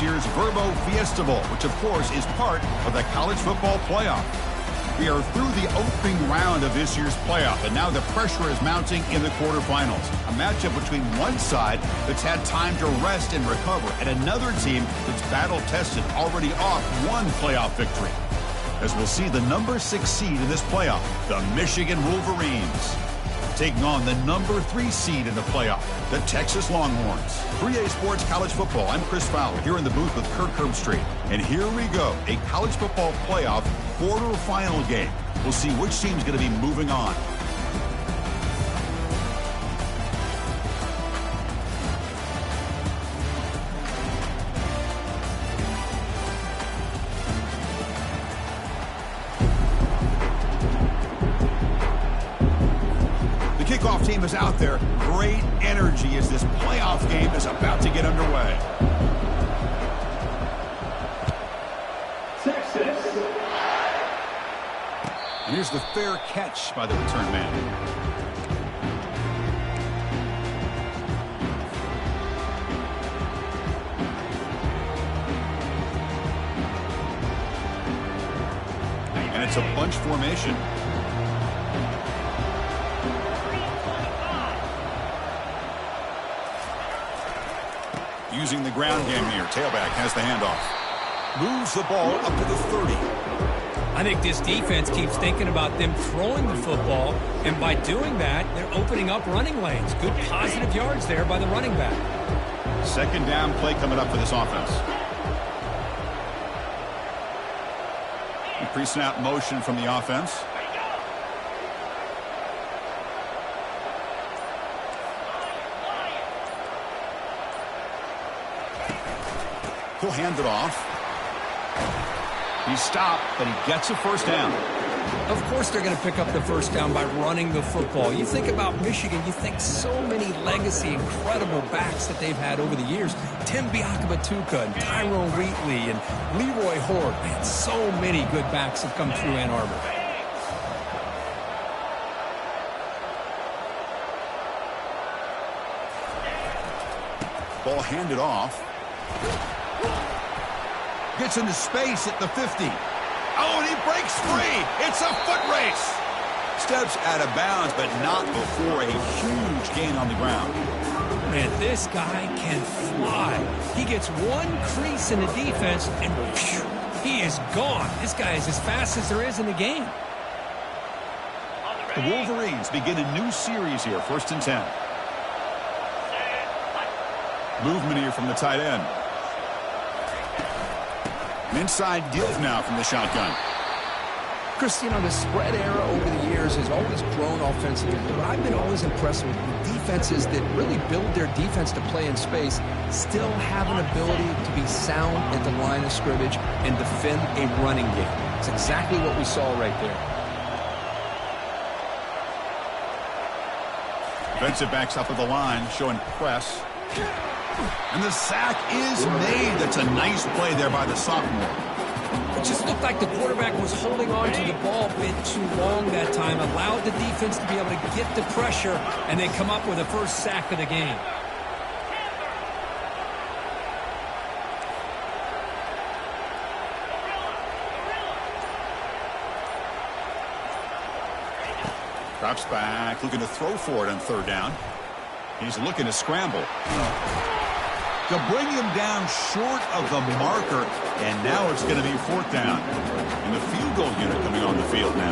Year's Verbo Fiesta Bowl, which of course is part of the college football playoff. We are through the opening round of this year's playoff, and now the pressure is mounting in the quarterfinals. A matchup between one side that's had time to rest and recover, and another team that's battle-tested, already off one playoff victory. As we'll see the number 6 seed in this playoff, the Michigan Wolverines, taking on the number 3 seed in the playoff, the Texas Longhorns. 3A Sports College Football, I'm Chris Fowler, here in the booth with Kirk Herbstreit. And here we go, a college football playoff quarterfinal game. We'll see which team's going to be moving on. Kickoff team is out there. Great energy as this playoff game is about to get underway. Texas. And here's the fair catch by the return man. And it's a bunch formation. Using the ground game here. Tailback has the handoff. Moves the ball up to the 30. I think this defense keeps thinking about them throwing the football, and by doing that, they're opening up running lanes. Good positive yards there by the running back. Second down play coming up for this offense. Pre-snap motion from the offense. He'll hand it off. He's stopped, but he gets a first down. Of course they're going to pick up the first down by running the football. You think about Michigan, you think so many legacy, incredible backs that they've had over the years. Tim Biakabatuka and Tyrone Wheatley and Leroy Horde. Man, so many good backs have come through Ann Arbor. Ball handed off. Gets into space at the 50. Oh, and he breaks free. It's a foot race. Steps out of bounds, but not before a huge gain on the ground. Man, this guy can fly. He gets one crease in the defense, and whew, he is gone. This guy is as fast as there is in the game. The Wolverines begin a new series here, 1st and 10. Movement here from the tight end. Inside deals now from the shotgun. Chris, you know, the spread era over the years has always grown offensively, but I've been always impressed with the defenses that really build their defense to play in space, still have an ability to be sound at the line of scrimmage and defend a running game. It's exactly what we saw right there. Defensive backs up at the line, showing press. And the sack is made. That's a nice play there by the sophomore. It just looked like the quarterback was holding on to the ball a bit too long that time, allowed the defense to be able to get the pressure, and they come up with the first sack of the game. Drops back, looking to throw for it on 3rd down. He's looking to scramble. To bring him down short of the marker, and now it's going to be 4th down. And the field goal unit coming on the field now.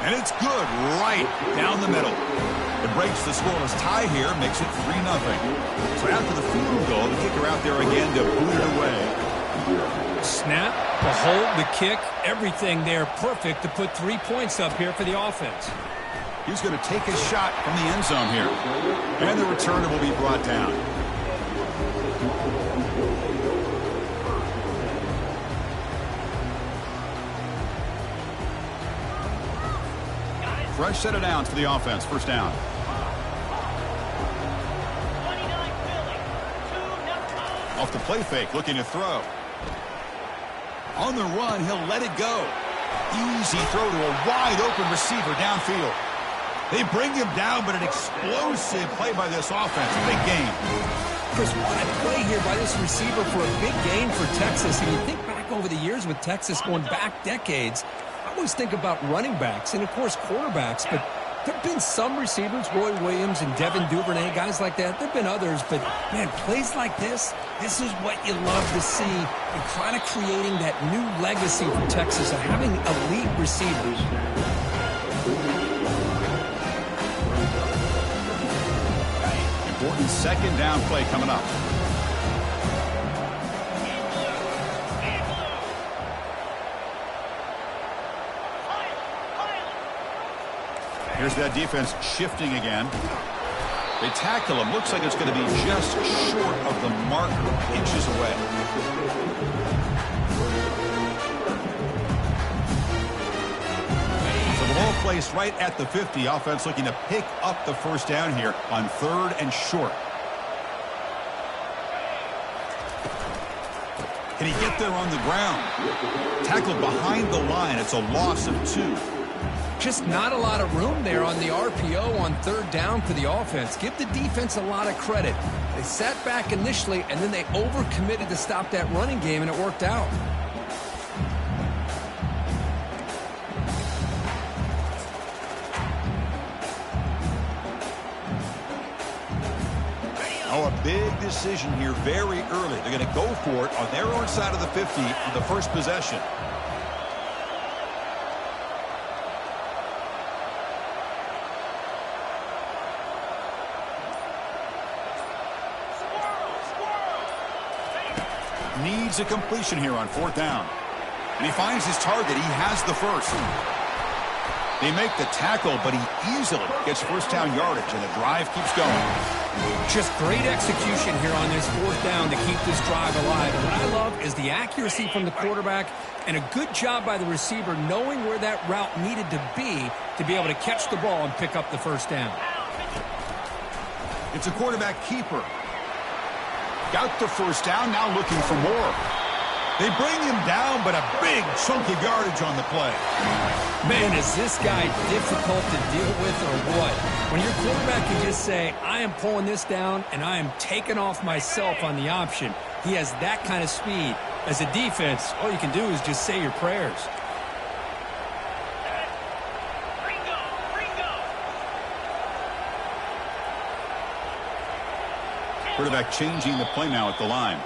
And it's good right down the middle. It breaks the scoreless tie here, makes it 3-0. So after the field goal, the kicker out there again to boot it away. Snap, the hold, the kick, everything there perfect to put 3 points up here for the offense. He's going to take a shot from the end zone here. And the returner will be brought down. Fresh set of downs for the offense. 1st down. Off the play fake, looking to throw. On the run, he'll let it go. Easy throw to a wide open receiver downfield. They bring him down, but an explosive play by this offense. Big game. Chris, what a play here by this receiver for a big game for Texas. And you think back over the years with Texas going back decades, I always think about running backs and, of course, quarterbacks. But there have been some receivers, Roy Williams and Devin Duvernay, guys like that. There have been others. But, man, plays like this is what you love to see. And kind of creating that new legacy for Texas of having elite receivers. Important second down play coming up. Here's that defense shifting again. They tackle him. Looks like it's going to be just short of the marker, inches away. So the ball placed right at the 50. Offense looking to pick up the first down here on 3rd and short. Can he get there on the ground? Tackled behind the line. It's a loss of 2. Just not a lot of room there on the RPO on 3rd down for the offense. Give the defense a lot of credit. They sat back initially, and then they overcommitted to stop that running game, and it worked out. Oh, a big decision here very early. They're going to go for it on their own side of the 50 on the first possession. Needs a completion here on 4th down. And he finds his target. He has the first. They make the tackle, but he easily gets first down yardage, and the drive keeps going. Just great execution here on this 4th down to keep this drive alive. And what I love is the accuracy from the quarterback and a good job by the receiver knowing where that route needed to be able to catch the ball and pick up the first down. It's a quarterback keeper. Got the first down, now looking for more. They bring him down, but a big chunk of yardage on the play. Man, is this guy difficult to deal with or what? When your quarterback can just say, I am pulling this down and I am taking off myself on the option. He has that kind of speed. As a defense, all you can do is just say your prayers. Quarterback changing the play now at the line.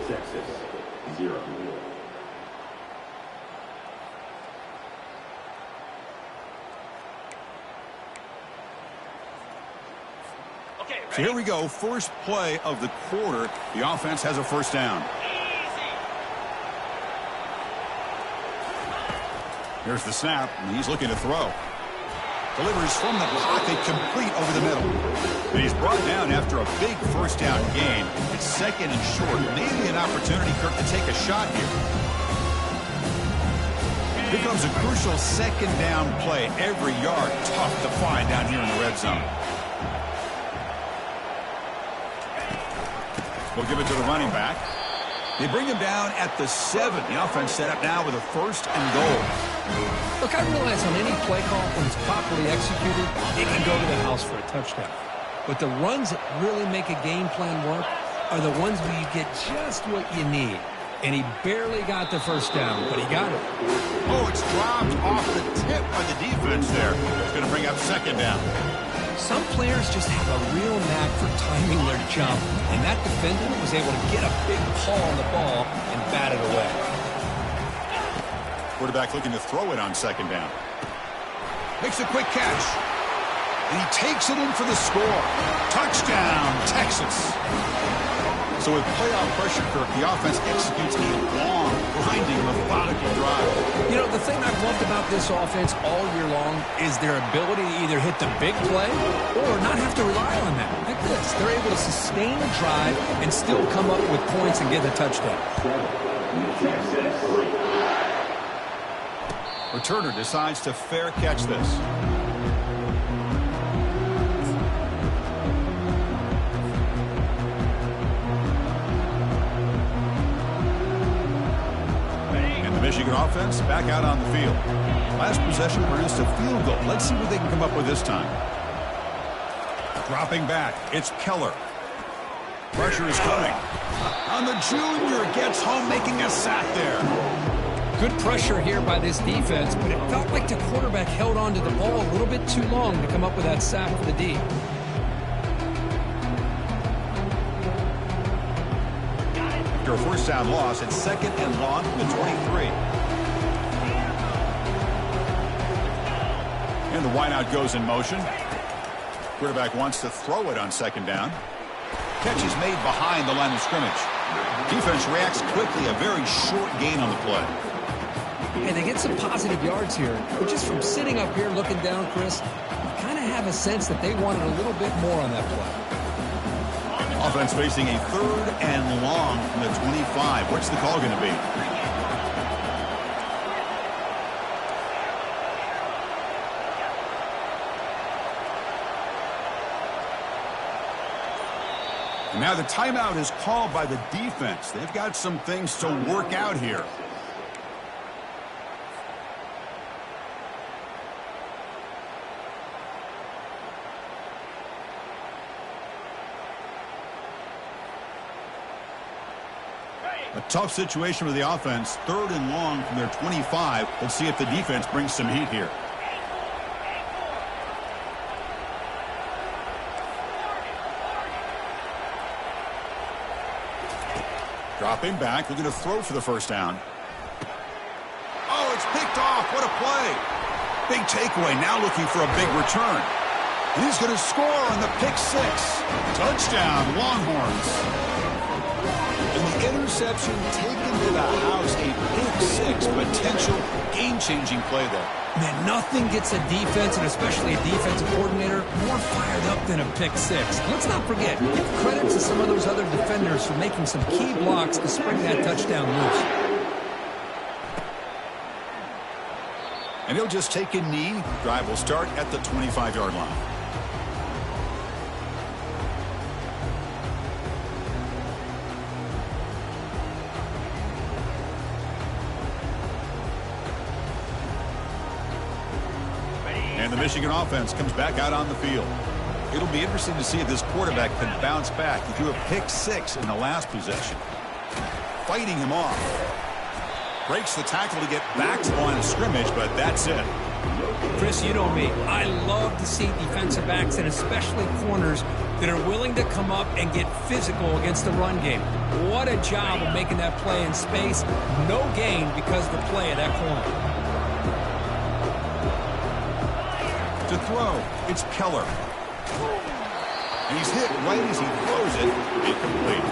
Texas 0. So here we go. First play of the quarter. The offense has a first down. Here's the snap, and he's looking to throw. Delivers from the pocket, complete over the middle. And he's brought down after a big first down gain. It's 2nd and short. Maybe an opportunity, Kirk, to take a shot here. Here comes a crucial 2nd down play. Every yard tough to find down here in the red zone. We'll give it to the running back. They bring him down at the 7. The offense set up now with a 1st and goal. Look, I realize on any play call, when it's properly executed, it can go to the house for a touchdown. But the runs that really make a game plan work are the ones where you get just what you need. And he barely got the first down, but he got it. Oh, it's dropped off the tip by the defense there. It's going to bring up 2nd down. Some players just have a real knack for timing their jump, and that defender was able to get a big paw on the ball and bat it away. Quarterback looking to throw it on 2nd down. Makes a quick catch. And he takes it in for the score. Touchdown, Texas. So with playoff pressure, Kirk, the offense executes a long, grinding, methodical drive. You know, the thing I've loved about this offense all year long is their ability to either hit the big play or not have to rely on that. Like this. They're able to sustain a drive and still come up with points and get a touchdown. Returner decides to fair catch this. Michigan offense back out on the field. Last possession produced a field goal. Let's see what they can come up with this time. Dropping back, it's Keller. Pressure is coming. On the junior, gets home, making a sack there. Good pressure here by this defense, but it felt like the quarterback held on to the ball a little bit too long to come up with that sack for the D. After a first down loss, it's 2nd and long from the 23. And the wideout goes in motion. Quarterback wants to throw it on 2nd down. Catch is made behind the line of scrimmage. Defense reacts quickly, a very short gain on the play. And they get some positive yards here. But just from sitting up here looking down, Chris, you kind of have a sense that they wanted a little bit more on that play. Offense facing a 3rd and long from the 25. What's the call going to be? And now the timeout is called by the defense. They've got some things to work out here. A tough situation for the offense. 3rd and long from their 25. Let's see if the defense brings some heat here. Dropping back, looking to throw for the first down. Oh, it's picked off. What a play. Big takeaway, now looking for a big return. And he's going to score on the pick 6. Touchdown, Longhorns. And the interception taken to the house, a pick 6, potential game-changing play there. Man, nothing gets a defense, and especially a defensive coordinator, more fired up than a pick 6. Let's not forget, give credit to some of those other defenders for making some key blocks to spring that touchdown loose. And he'll just take a knee. Drive will start at the 25-yard line. And the Michigan offense comes back out on the field. It'll be interesting to see if this quarterback can bounce back. He threw a pick 6 in the last possession. Fighting him off. Breaks the tackle to get back to the line of scrimmage, but that's it. Chris, you know me. I love to see defensive backs, and especially corners, that are willing to come up and get physical against the run game. What a job of making that play in space. No gain because of the play of that corner. To throw, it's Keller. And he's hit right as he throws it. Incomplete.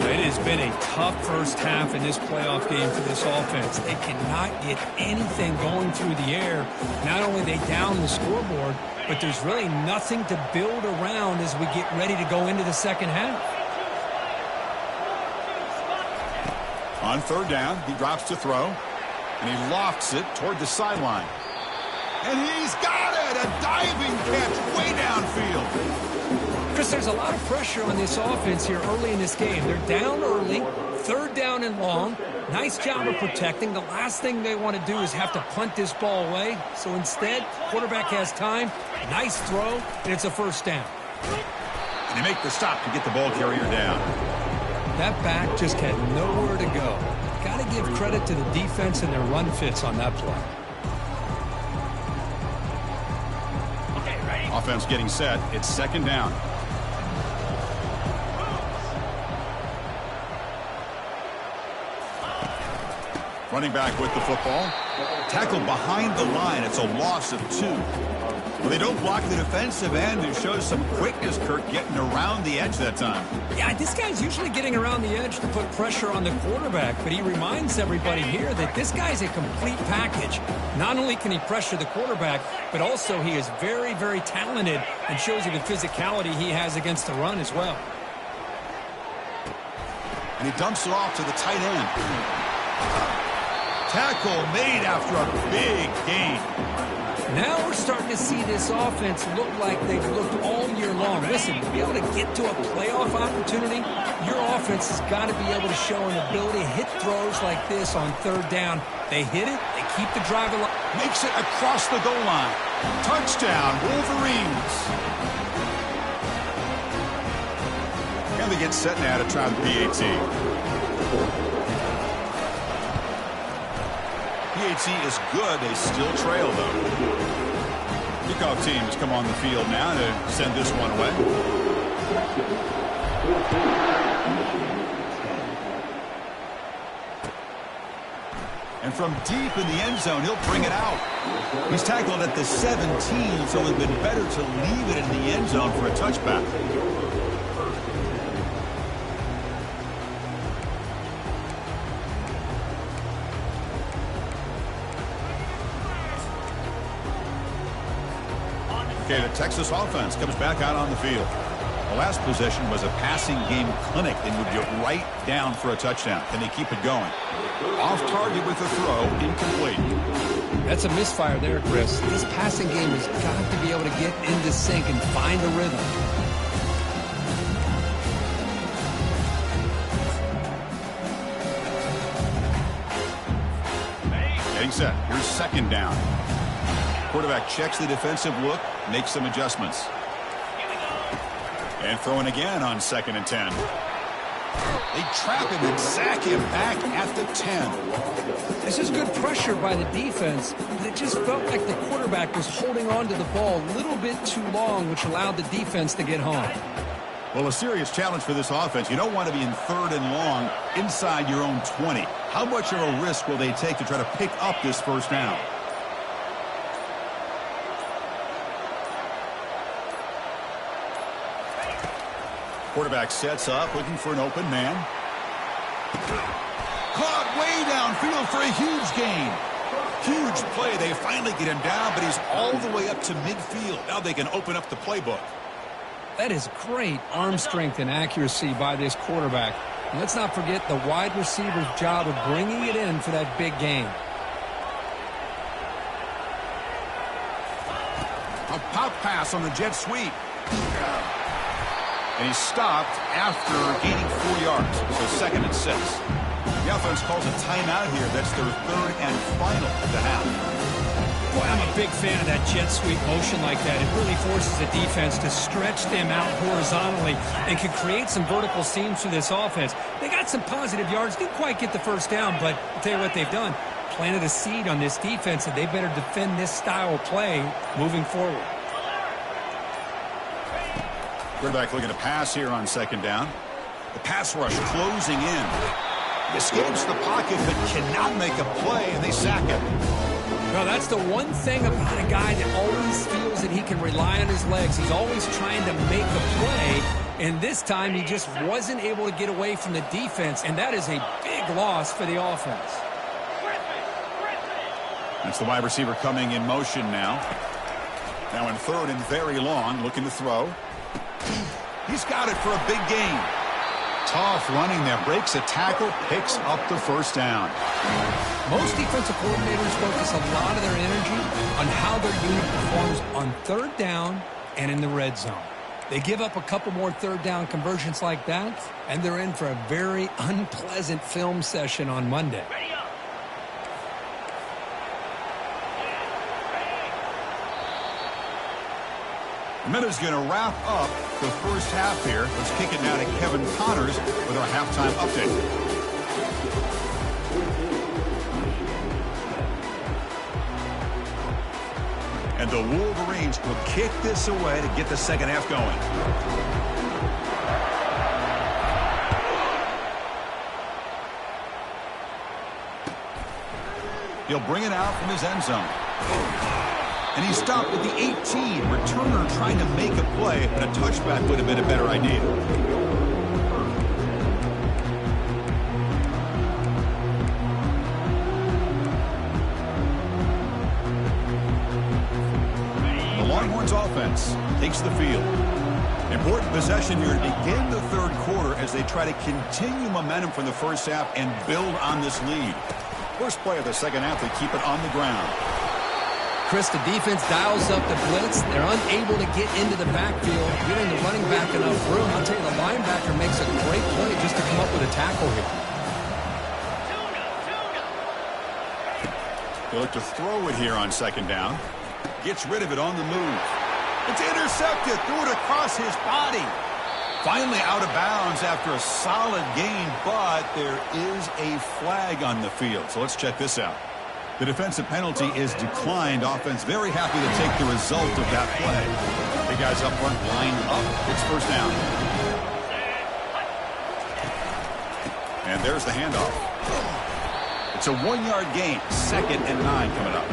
It has been a tough first half in this playoff game for this offense. They cannot get anything going through the air. Not only they down the scoreboard, but there's really nothing to build around as we get ready to go into the second half. On 3rd down, he drops to throw, and he lofts it toward the sideline. And he's got it! A diving catch way downfield. Chris, there's a lot of pressure on this offense here early in this game. They're down early, 3rd down and long. Nice job of protecting. The last thing they want to do is have to punt this ball away. So instead, quarterback has time, nice throw, and it's a first down. And they make the stop to get the ball carrier down. That back just had nowhere to go. Got to give credit to the defense and their run fits on that play. Offense getting set. It's 2nd down. Running back with the football. Tackled behind the line. It's a loss of 2. Well, they don't block the defensive end, who shows some quickness, Kirk, getting around the edge that time. Yeah, this guy's usually getting around the edge to put pressure on the quarterback, but he reminds everybody here that this guy's a complete package. Not only can he pressure the quarterback, but also he is very, very talented and shows you the physicality he has against the run as well. And he dumps it off to the tight end. Tackle made after a big gain. Now we're starting to see this offense look like they've looked all year long. Listen, to be able to get to a playoff opportunity, your offense has got to be able to show an ability to hit throws like this on third down. They hit it, they keep the drive alive. Makes it across the goal line. Touchdown, Wolverines. And they get set now to try the PAT. PAT is good. They still trail, though. Kickoff teams come on the field now to send this one away. And from deep in the end zone, he'll bring it out. He's tackled at the 17, so it would have been better to leave it in the end zone for a touchback. Okay, the Texas offense comes back out on the field. The last possession was a passing game clinic. They moved it right down for a touchdown. Can they keep it going? Off target with the throw, incomplete. That's a misfire there, Chris. This passing game has got to be able to get into sync and find a rhythm. Getting set. Here's second down. Quarterback checks the defensive look, makes some adjustments. And throwing again on 2nd and 10. They trap him and sack him back at the 10. This is good pressure by the defense, but it just felt like the quarterback was holding on to the ball a little bit too long, which allowed the defense to get home. Well, a serious challenge for this offense. You don't want to be in 3rd and long inside your own 20. How much of a risk will they take to try to pick up this first down? Quarterback sets up, looking for an open man. Caught way downfield for a huge gain. Huge play. They finally get him down, but he's all the way up to midfield. Now they can open up the playbook. That is great arm strength and accuracy by this quarterback. And let's not forget the wide receiver's job of bringing it in for that big gain. A pop pass on the jet sweep. And he's stopped after gaining 4 yards. So 2nd and 6. The offense calls a timeout here. That's their 3rd and final at the half. Boy, I'm a big fan of that jet sweep motion like that. It really forces the defense to stretch them out horizontally and can create some vertical seams for this offense. They got some positive yards. Didn't quite get the first down, but I'll tell you what they've done. Planted a seed on this defense, and they better defend this style of play moving forward. Quarterback looking to pass here on 2nd down. The pass rush closing in. Escapes the pocket but cannot make a play, and they sack him. Well, that's the one thing about a guy that always feels that he can rely on his legs. He's always trying to make a play, and this time he just wasn't able to get away from the defense, and that is a big loss for the offense. That's the wide receiver coming in motion now. Now in 3rd and very long, looking to throw. He's got it for a big gain. Tough running there. Breaks a tackle, picks up the first down. Most defensive coordinators focus a lot of their energy on how their unit performs on 3rd down and in the red zone. They give up a couple more 3rd down conversions like that, and they're in for a very unpleasant film session on Monday. A minute's going to wrap up the first half here. Let's kick it now to Kevin Connors with our halftime update. And the Wolverines will kick this away to get the second half going. He'll bring it out from his end zone. And he stopped at the 18. Returner trying to make a play, but a touchback would have been a better idea. The Longhorns offense takes the field. Important possession here to begin the 3rd quarter as they try to continue momentum from the first half and build on this lead. First play of the second half, they keep it on the ground. Chris, the defense dials up the blitz. They're unable to get into the backfield, giving the running back enough room. I'll tell you, the linebacker makes a great play just to come up with a tackle here. They look to throw it here on second down. Gets rid of it on the move. It's intercepted. Threw it across his body. Finally out of bounds after a solid gain, but there is a flag on the field. So let's check this out. The defensive penalty is declined. Offense very happy to take the result of that play. The guys up front line up. It's first down. And there's the handoff. It's a 1-yard gain. 2nd and 9 coming up.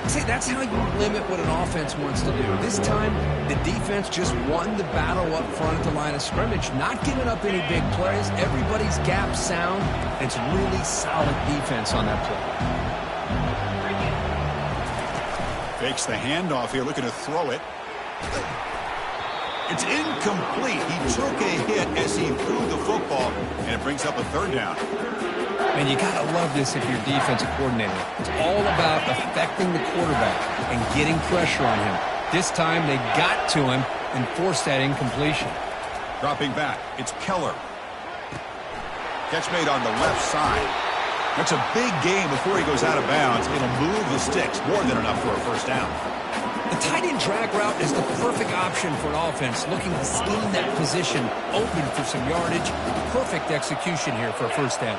See, that's how you limit what an offense wants to do. This time, the defense just won the battle up front at the line of scrimmage, not giving up any big plays. Everybody's gap sound. It's really solid defense on that play. Fakes the handoff here, looking to throw it. It's incomplete. He took a hit as he threw the football, and it brings up a 3rd down. And you got to love this if you're a defensive coordinator. It's all about affecting the quarterback and getting pressure on him. This time they got to him and forced that incompletion. Dropping back, it's Keller. Catch made on the left side. That's a big gain before he goes out of bounds. It'll move the sticks, more than enough for a first down. The tight end drag route is the perfect option for an offense looking to scheme that position open for some yardage. Perfect execution here for a first down.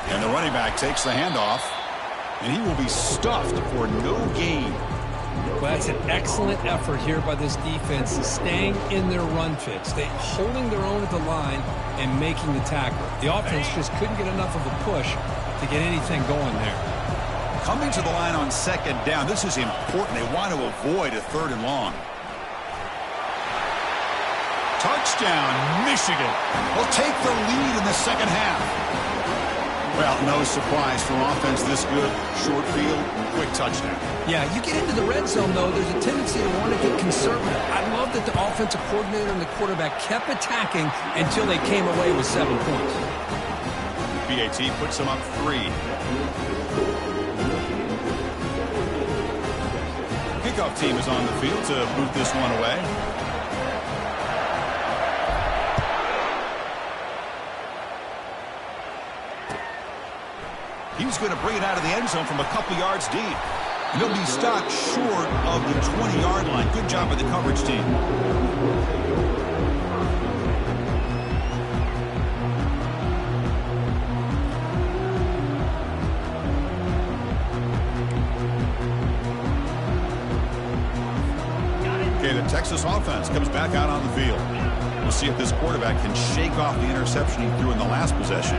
And the running back takes the handoff, and he will be stuffed for no gain. Well, that's an excellent effort here by this defense, staying in their run fits. They holding their own at the line and making the tackle. The offense just couldn't get enough of a push to get anything going there. Coming to the line on 2nd down, this is important. They want to avoid a 3rd and long. Touchdown, Michigan. Will take the lead in the second half. Well, no surprise for offense this good. Short field, quick touchdown. Yeah, you get into the red zone, though, there's a tendency to want to get conservative. I love that the offensive coordinator and the quarterback kept attacking until they came away with 7 points. BAT puts them up 3. Kickoff team is on the field to boot this one away. He's going to bring it out of the end zone from a couple yards deep. And he'll be stopped short of the 20-yard line. Good job by the coverage team. Okay, the Texas offense comes back out on the field. We'll see if this quarterback can shake off the interception he threw in the last possession.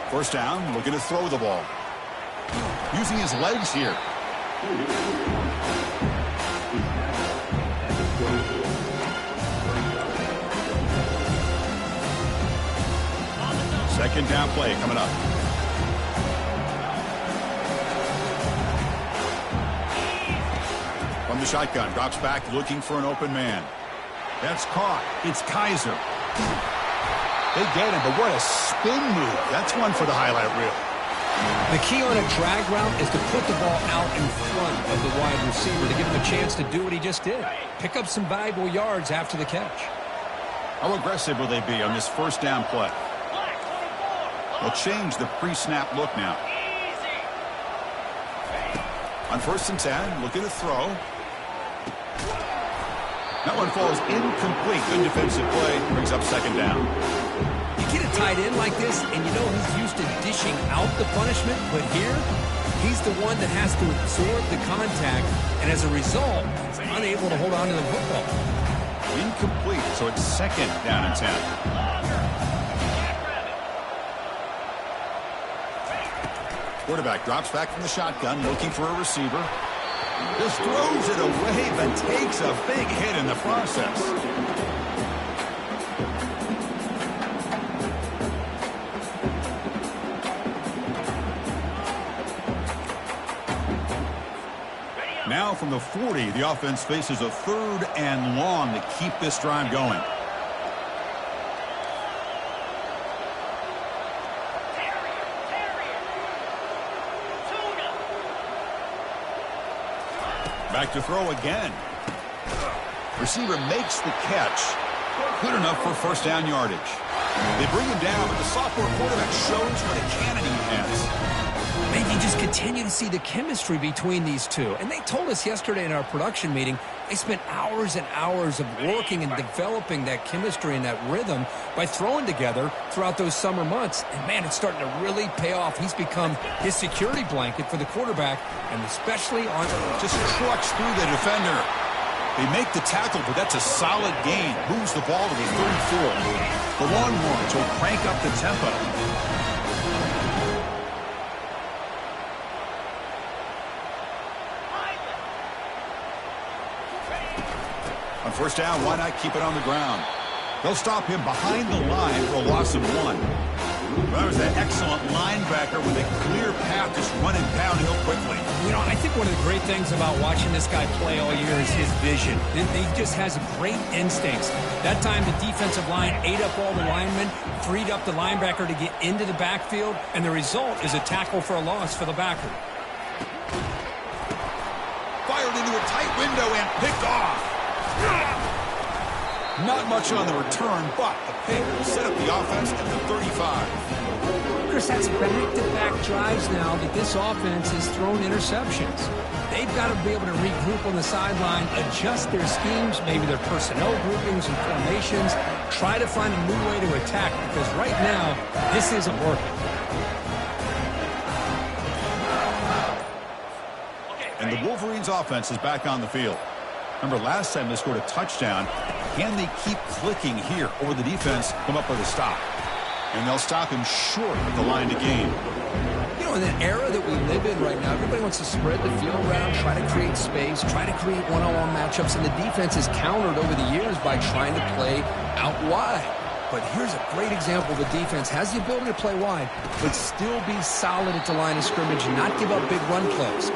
First down, looking to throw the ball. Using his legs here. Second down play coming up. From the shotgun, drops back looking for an open man. That's caught. It's Kaiser. They get him, but what a spin move. That's one for the highlight reel. The key on a drag route is to put the ball out in front of the wide receiver to give him a chance to do what he just did. Pick up some valuable yards after the catch. How aggressive will they be on this first down play? They'll change the pre-snap look now. On 1st and 10, looking to throw. That one falls incomplete. Good defensive play. Brings up 2nd down. You get a tight end like this, and you know he's used to dishing out the punishment, but here, he's the one that has to absorb the contact, and as a result, he's unable to hold on to the football. Incomplete, so it's 2nd down and 10. Quarterback drops back from the shotgun, looking for a receiver. Just throws it away, but takes a big hit in the process. Now from the 40, the offense faces a 3rd and long to keep this drive going. Back to throw again. Receiver makes the catch. Good enough for first down yardage. They bring him down, but the sophomore quarterback shows what a cannon he has. Man, you just continue to see the chemistry between these two. And they told us yesterday in our production meeting, they spent hours and hours of working and developing that chemistry and that rhythm by throwing together throughout those summer months. And, man, it's starting to really pay off. He's become his security blanket for the quarterback, and especially on just trucks through the defender. They make the tackle, but that's a solid gain. Moves the ball to the 34. The Longhorns will crank up the tempo. On first down, why not keep it on the ground? They'll stop him behind the line for a loss of 1. Well, that was an excellent linebacker with a clear path, just running downhill quickly. You know, I think one of the great things about watching this guy play all year is his vision. He just has great instincts. That time, the defensive line ate up all the linemen, freed up the linebacker to get into the backfield, and the result is a tackle for a loss for the backer. Fired into a tight window and picked off. Not much on the return, but the pick will set up the offense at the 35. Chris, that's back-to-back drives now that this offense has thrown interceptions. They've got to be able to regroup on the sideline, adjust their schemes, maybe their personnel groupings and formations, try to find a new way to attack, because right now, this isn't working. And the Wolverines' offense is back on the field. Remember, last time they scored a touchdown. Can they keep clicking here, or the defense come up with a stop? And they'll stop him short of the line to gain. You know, in the era that we live in right now, everybody wants to spread the field around, try to create space, try to create one-on-one matchups, and the defense is countered over the years by trying to play out wide. But here's a great example. The defense has the ability to play wide, but still be solid at the line of scrimmage and not give up big run plays.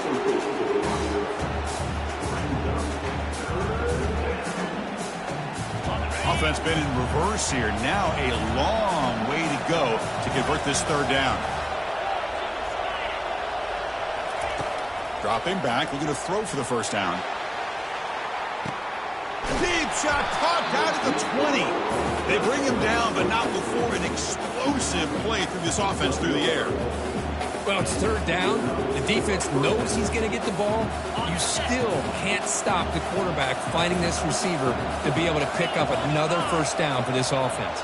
Offense been in reverse here. Now a long way to go to convert this third down. Dropping back, looking to throw for the first down. Deep shot, caught down at the 20. They bring him down, but not before an explosive play through this offense through the air. Well, it's third down. The defense knows he's going to get the ball. You still can't stop the quarterback finding this receiver to be able to pick up another first down for this offense.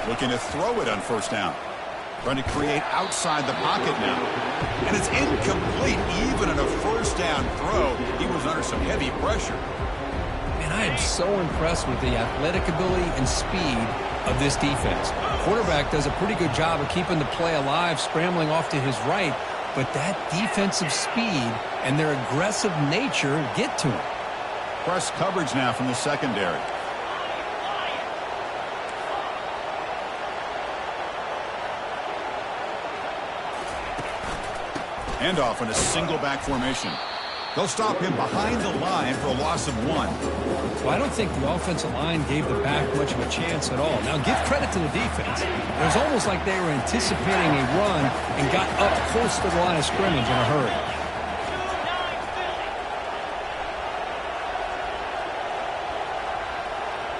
Looking to throw it on first down. Trying to create outside the pocket now. And it's incomplete. Even in a first down throw, he was under some heavy pressure. And I am so impressed with the athletic ability and speed of this defense. The quarterback does a pretty good job of keeping the play alive, scrambling off to his right, but that defensive speed and their aggressive nature get to him. Press coverage now from the secondary. Handoff in a single back formation. They'll stop him behind the line for a loss of 1. Well, I don't think the offensive line gave the back much of a chance at all. Now, give credit to the defense. It was almost like they were anticipating a run and got up close to the line of scrimmage in a hurry.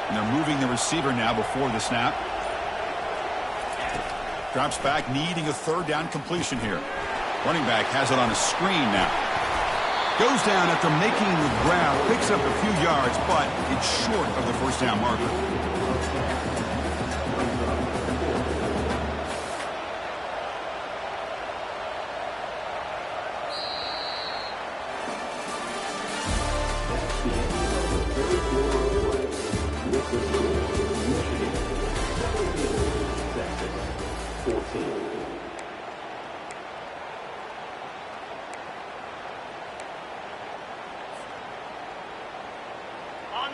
And they're moving the receiver now before the snap. Drops back, needing a third down completion here. Running back has it on a screen now. Goes down after making the grab, picks up a few yards, but it's short of the first down marker.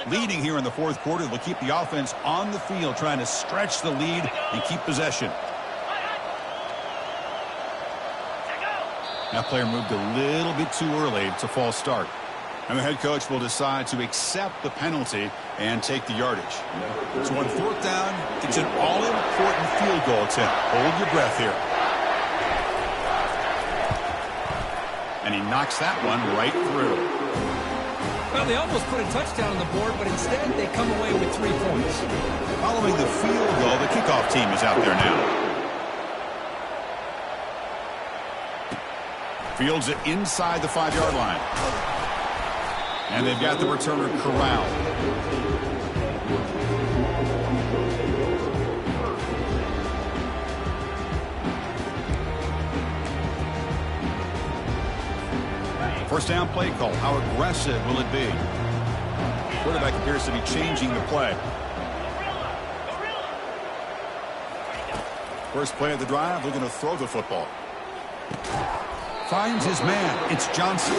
Leading here in the fourth quarter, they'll keep the offense on the field, trying to stretch the lead and keep possession. That player moved a little bit too early. It's a false start. And the head coach will decide to accept the penalty and take the yardage. So on fourth down, it's an all-important field goal attempt. Hold your breath here. And he knocks that one right through. Well, they almost put a touchdown on the board, but instead they come away with 3 points. Following the field goal, the kickoff team is out there now. Fields it inside the 5-yard line. And they've got the returner corralled. First down play call. How aggressive will it be? Quarterback appears to be changing the play. First play of the drive, they're going to throw the football. Finds his man. It's Johnson.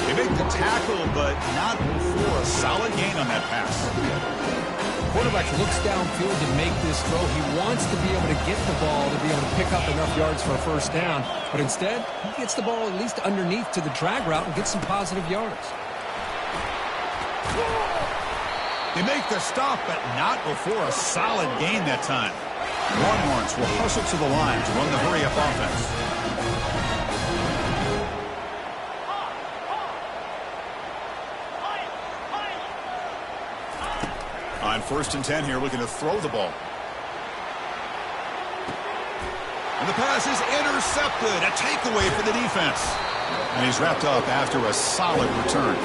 They make the tackle, but not for a solid gain on that pass. Quarterback looks downfield to make this throw. He wants to be able to get the ball to be able to pick up enough yards for a first down. But instead, he gets the ball at least underneath to the drag route and gets some positive yards. They make the stop, but not before a solid gain that time. Longhorns will hustle to the line to run the hurry-up offense. On 1st and 10 here, looking to throw the ball. And the pass is intercepted. A takeaway for the defense. And he's wrapped up after a solid return.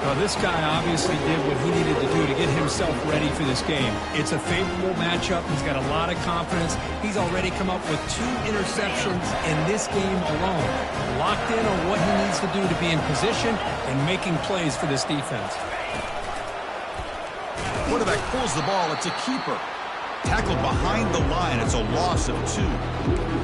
Well, this guy obviously did what he needed to do to get himself ready for this game. It's a favorable matchup. He's got a lot of confidence. He's already come up with 2 interceptions in this game alone. Locked in on what he needs to do to be in position and making plays for this defense. Quarterback pulls the ball. It's a keeper. Tackled behind the line. It's a loss of 2.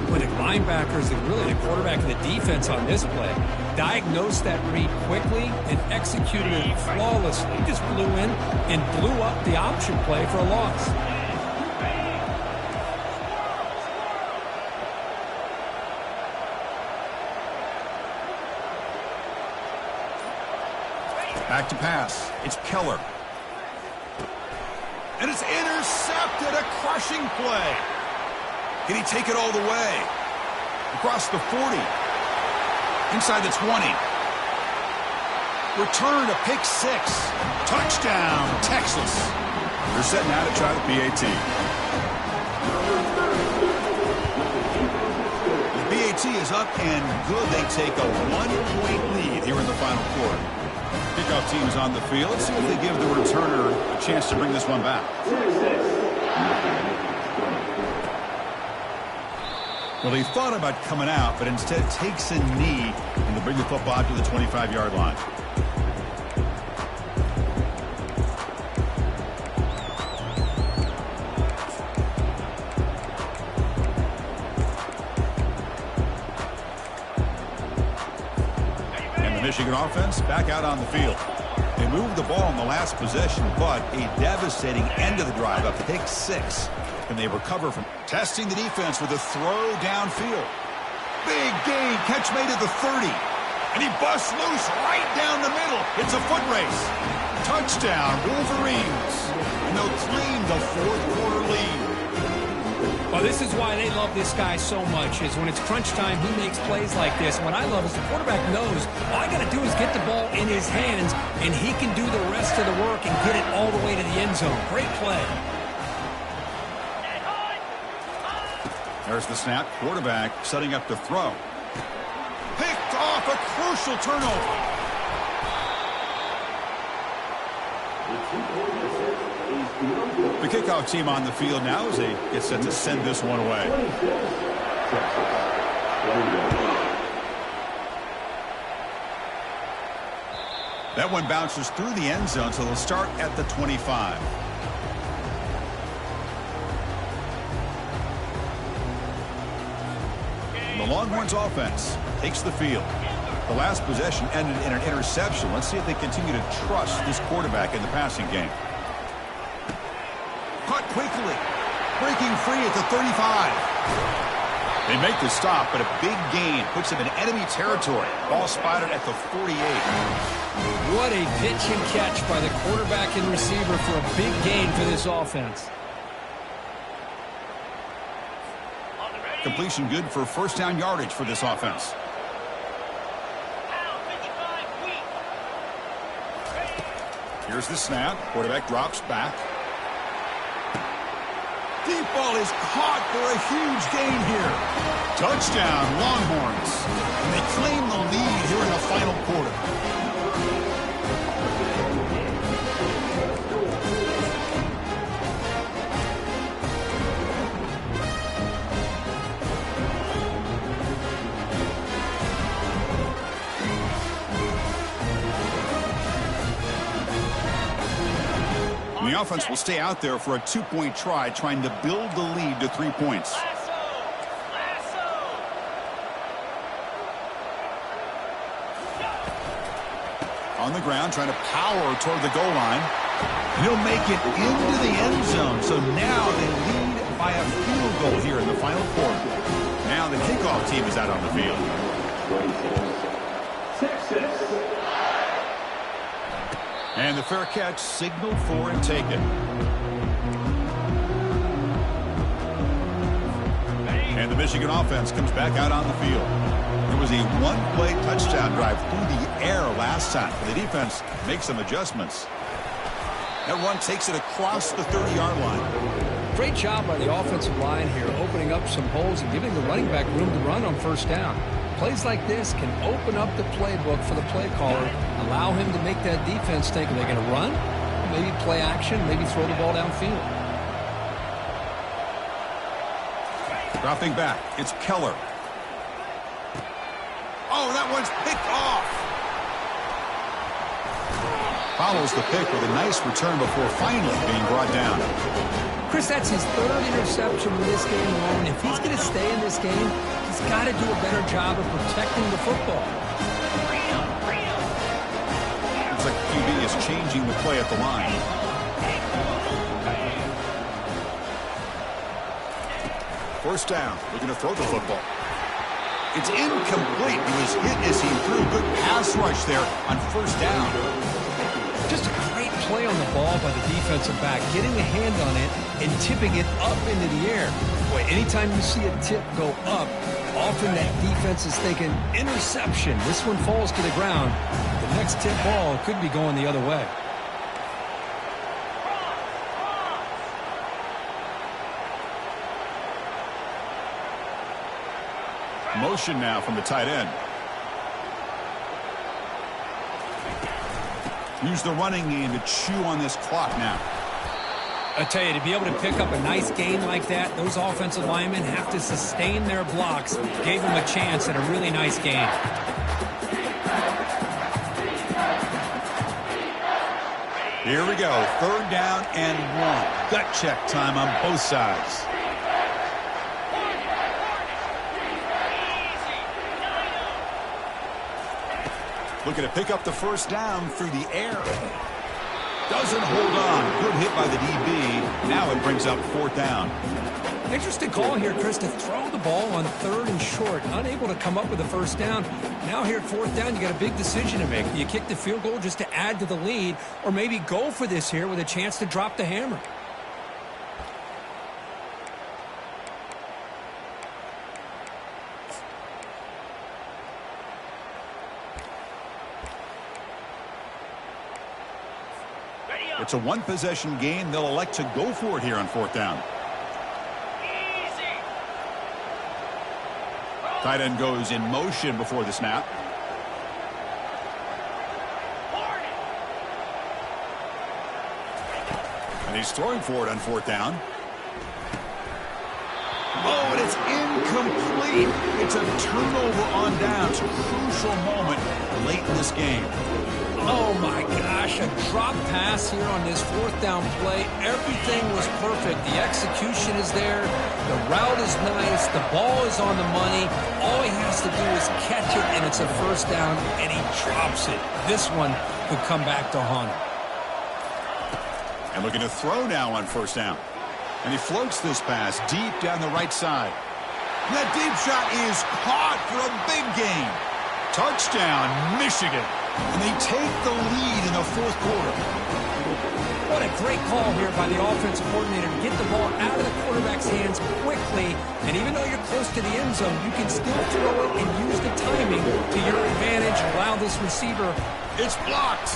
When the linebackers and really the quarterback and the defense on this play diagnosed that read quickly and executed it flawlessly. He just blew in and blew up the option play for a loss. Back to pass. It's Keller. And it's intercepted. A crushing play. Can he take it all the way? Across the 40. Inside the 20. Return to pick 6. Touchdown, Texas. They're setting out to try the PAT. The PAT is up and good. They take a 1-point lead here in the final quarter. Kickoff team is on the field. Let's see if they give the returner a chance to bring this one back. Well, he thought about coming out, but instead takes a knee and to bring the football to the 25-yard line. And the Michigan offense back out on the field. They moved the ball in the last possession, but a devastating end of the drive up to pick 6. And they recover from testing the defense with a throw downfield. Big gain, catch made at the 30. And he busts loose right down the middle. It's a foot race. Touchdown, Wolverines. And they'll claim the 4th quarter lead. Well, this is why they love this guy so much, is when it's crunch time, he makes plays like this. And what I love is the quarterback knows all I got to do is get the ball in his hands, and he can do the rest of the work and get it all the way to the end zone. Great play. There's the snap. Quarterback setting up to throw. Picked off, a crucial turnover. The kickoff team on the field now as they get set to send this one away. That one bounces through the end zone, so they'll start at the 25. The Longhorns offense takes the field. The last possession ended in an interception. Let's see if they continue to trust this quarterback in the passing game. Caught quickly. Breaking free at the 35. They make the stop, but a big gain puts them in enemy territory. Ball spotted at the 48. What a pitch and catch by the quarterback and receiver for a big gain for this offense. Completion good for first down yardage for this offense. Here's the snap. Quarterback drops back. Deep ball is caught for a huge gain here. Touchdown, Longhorns. And they claim the lead here in the final quarter. The offense will stay out there for a 2-point try, trying to build the lead to 3 points. On the ground, trying to power toward the goal line. And he'll make it into the end zone. So now they lead by a field goal here in the final quarter. Now the kickoff team is out on the field. Texas. And the fair catch signaled for and taken. And the Michigan offense comes back out on the field. It was a one-play touchdown drive through the air last time. The defense makes some adjustments. That run takes it across the 30-yard line. Great job by the offensive line here, opening up some holes and giving the running back room to run on first down. Plays like this can open up the playbook for the play caller, allow him to make that defense think, are they going to run? Maybe play action, maybe throw the ball downfield. Dropping back, it's Keller. Oh, that one's picked off. Follows the pick with a nice return before finally being brought down. Chris, that's his third interception in this game alone. If he's going to stay in this game, he's got to do a better job of protecting the football. Looks like QB is changing the play at the line. First down, looking to throw the football. It's incomplete. He was hit as he threw. Good pass rush there on first down. Just a great play on the ball by the defensive back, getting a hand on it and tipping it up into the air. Boy, anytime you see a tip go up, often that defense is thinking interception. This one falls to the ground. The next tip ball could be going the other way. Motion now from the tight end. Use the running game to chew on this clock now. I tell you, to be able to pick up a nice gain like that, those offensive linemen have to sustain their blocks. Gave them a chance at a really nice gain. Here we go. Third down and 1. Gut check time on both sides. Looking to pick up the first down through the air. Doesn't hold on. Good hit by the DB. Now it brings up fourth down. Interesting call here, Chris, to throw the ball on third and short. Unable to come up with a first down. Now here at fourth down, you got a big decision to make. Do you kick the field goal just to add to the lead, or maybe go for this here with a chance to drop the hammer? It's a one-possession game. They'll elect to go for it here on fourth down. Tight end goes in motion before the snap. And he's throwing for it on fourth down. Oh, and it's incomplete. It's a turnover on downs. Crucial moment late in this game. Oh, my gosh, a drop pass here on this fourth down play. Everything was perfect. The execution is there. The route is nice. The ball is on the money. All he has to do is catch it, and it's a first down, and he drops it. This one could come back to haunt him. And looking to throw now on first down. And he floats this pass deep down the right side. And that deep shot is caught for a big gain. Touchdown, Michigan. And they take the lead in the fourth quarter. What a great call here by the offensive coordinator to get the ball out of the quarterback's hands quickly. And even though you're close to the end zone, you can still throw it and use the timing to your advantage. Allow this receiver. It's blocked.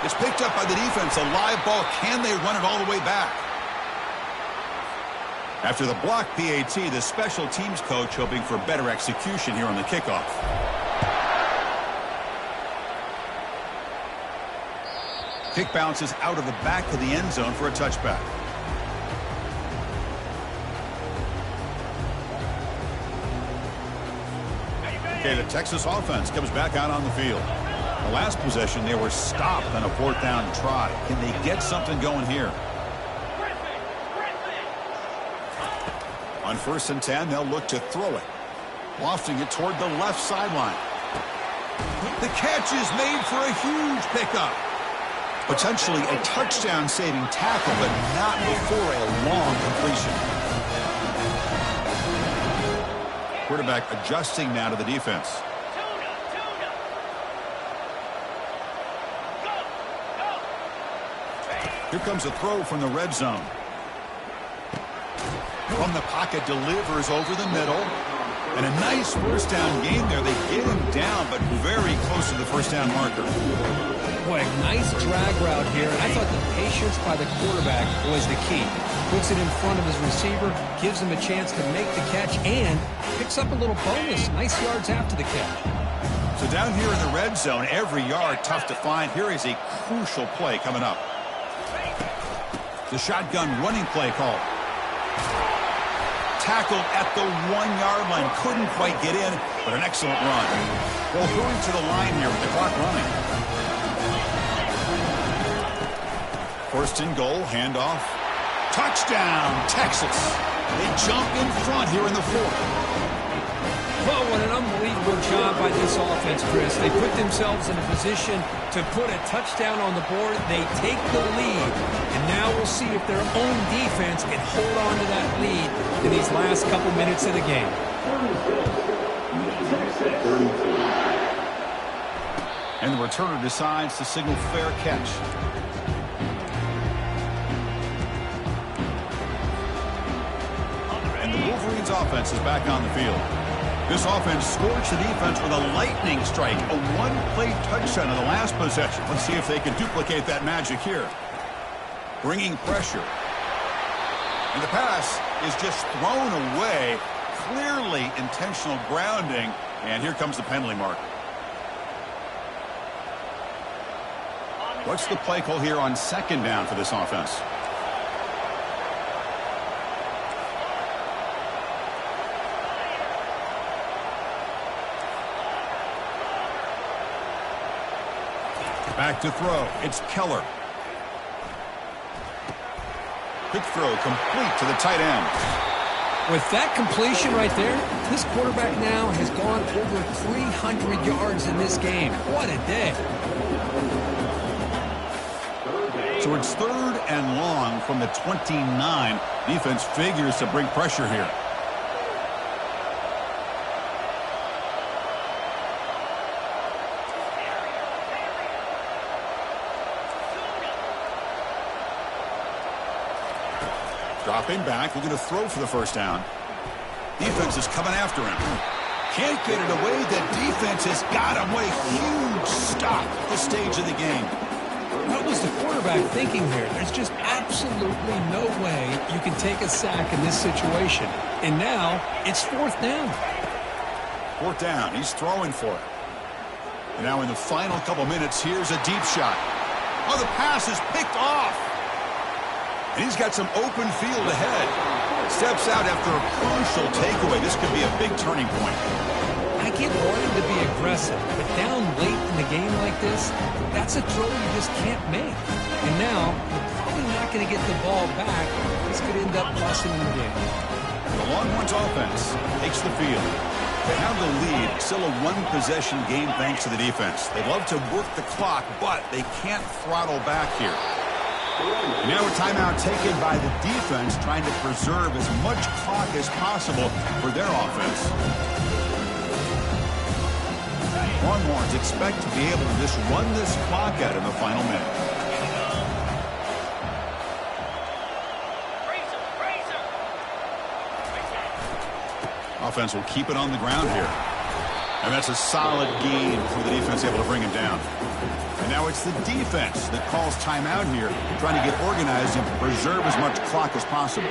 It's picked up by the defense. A live ball. Can they run it all the way back? After the block PAT, the special teams coach hoping for better execution here on the kickoff. Kick bounces out of the back of the end zone for a touchback. Okay, the Texas offense comes back out on the field. The last possession, they were stopped on a 4th down try. Can they get something going here? On 1st and 10, they'll look to throw it. Lofting it toward the left sideline. The catch is made for a huge pickup. Potentially a touchdown-saving tackle, but not before a long completion. Quarterback adjusting now to the defense. Here comes a throw from the red zone. From the pocket, delivers over the middle. And a nice 1st down game there. They get him down, but very close to the 1st down marker. Boy, nice drag route here. I thought the patience by the quarterback was the key. Puts it in front of his receiver, gives him a chance to make the catch, and picks up a little bonus. Nice yards after the catch. So down here in the red zone, every yard tough to find. Here is a crucial play coming up. The shotgun running play call. Tackled at the 1-yard line. Couldn't quite get in, but an excellent run. They'll hurry to the line here with the clock running. 1st and goal, handoff. Touchdown, Texas. They jump in front here in the 4th. Well, what an unbelievable job by this offense, Chris. They put themselves in a position to put a touchdown on the board. They take the lead, and now we'll see if their own defense can hold on to that lead in these last couple minutes of the game. And the returner decides to signal fair catch. And the Wolverines offense is back on the field. This offense scorched the defense with a lightning strike, a one-play touchdown in the last possession. Let's see if they can duplicate that magic here. Bringing pressure. And the pass is just thrown away. Clearly intentional grounding. And here comes the penalty mark. What's the play call here on 2nd down for this offense? Back to throw. It's Keller. Quick throw complete to the tight end. With that completion right there, this quarterback now has gone over 300 yards in this game. What a day. So it's 3rd and long from the 29. Defense figures to bring pressure here. Dropping back, looking to throw for the 1st down. Defense is coming after him. Can't get it away. The defense has got him. What a huge stop at this stage of the game. What was the quarterback thinking here? There's just absolutely no way you can take a sack in this situation. And now it's 4th down. 4th down. He's throwing for it. And now in the final couple minutes, here's a deep shot. Oh, the pass is picked off. And he's got some open field ahead. Steps out after a crucial takeaway. This could be a big turning point. I get wanting to be aggressive, but down late in the game like this, that's a throw you just can't make. And now, you're probably not going to get the ball back. This could end up costing them the game. The Longhorns offense takes the field. They have the lead. Still a one-possession game thanks to the defense. They love to work the clock, but they can't throttle back here. And now a timeout taken by the defense, trying to preserve as much clock as possible for their offense. Longhorns expect to be able to just run this clock out in the final minute. Offense will keep it on the ground here. And that's a solid gain for the defense able to bring him down. And now it's the defense that calls timeout here, trying to get organized and preserve as much clock as possible.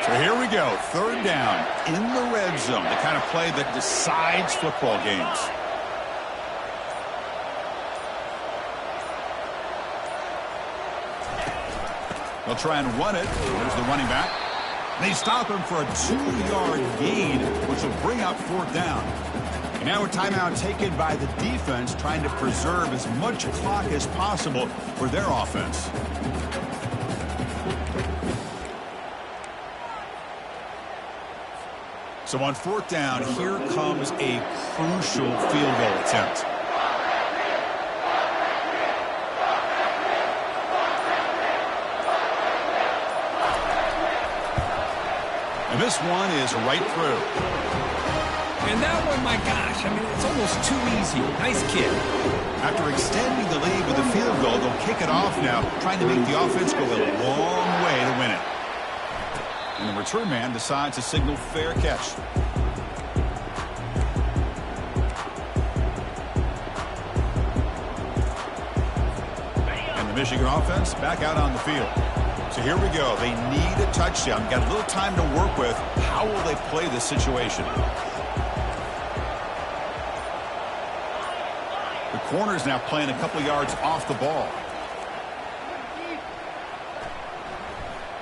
So here we go, third down in the red zone, the kind of play that decides football games. They'll try and run it. There's the running back. They stop him for a 2-yard gain, which will bring up fourth down. And now a timeout taken by the defense, trying to preserve as much clock as possible for their offense. So on fourth down, here comes a crucial field goal attempt. And this one is right through. And that one, my gosh, I mean, it's almost too easy. Nice kid. After extending the lead with a field goal, they'll kick it off now, trying to make the offense go a long way to win it. And the return man decides to signal fair catch. And the Michigan offense back out on the field. So here we go. They need a touchdown. Got a little time to work with. How will they play this situation? The corner's now playing a couple yards off the ball.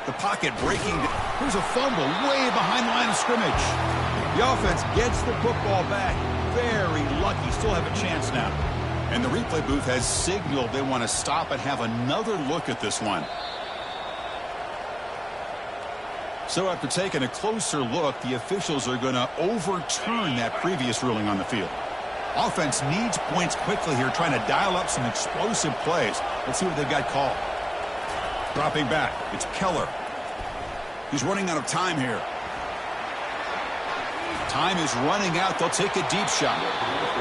The pocket breaking. Here's a fumble way behind the line of scrimmage. The offense gets the football back. Very lucky. Still have a chance now. And the replay booth has signaled they want to stop and have another look at this one. So after taking a closer look, the officials are going to overturn that previous ruling on the field. Offense needs points quickly here, trying to dial up some explosive plays. Let's see what they've got called. Dropping back, it's Keller. He's running out of time here. Time is running out. They'll take a deep shot.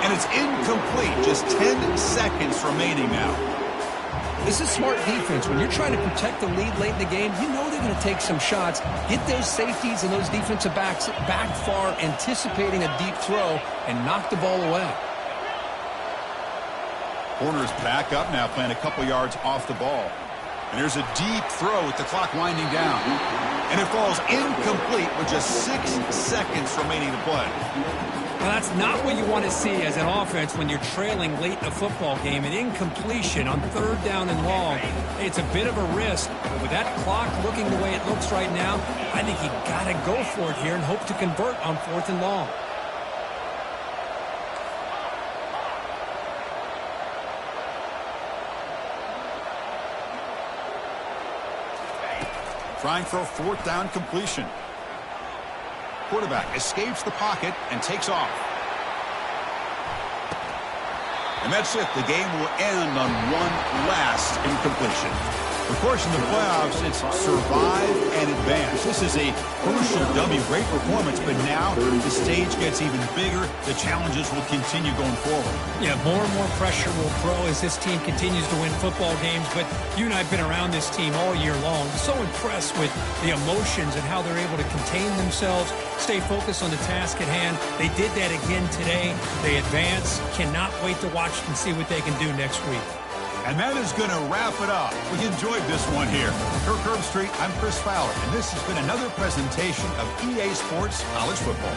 And it's incomplete. Just 10 seconds remaining now. This is smart defense. When you're trying to protect the lead late in the game, you know they're going to take some shots. Get those safeties and those defensive backs back far, anticipating a deep throw, and knock the ball away. Corner's back up now, playing a couple yards off the ball. And there's a deep throw with the clock winding down. And it falls incomplete with just 6 seconds remaining to play. Well, that's not what you want to see as an offense when you're trailing late in a football game. An incompletion on third down and long. It's a bit of a risk. But with that clock looking the way it looks right now, I think you got to go for it here and hope to convert on fourth and long. Trying for a fourth down completion. Quarterback escapes the pocket and takes off. And that's it. The game will end on one last incompletion. Of course, in the playoffs, it's survive and advance. This is a crucial W. Great performance, but now the stage gets even bigger. The challenges will continue going forward. Yeah, more and more pressure will grow as this team continues to win football games. But you and I have been around this team all year long. So impressed with the emotions and how they're able to contain themselves, stay focused on the task at hand. They did that again today. They advance. Cannot wait to watch and see what they can do next week. And that is going to wrap it up. We enjoyed this one here. Kirk Herbstreit, I'm Chris Fowler, and this has been another presentation of EA Sports College Football.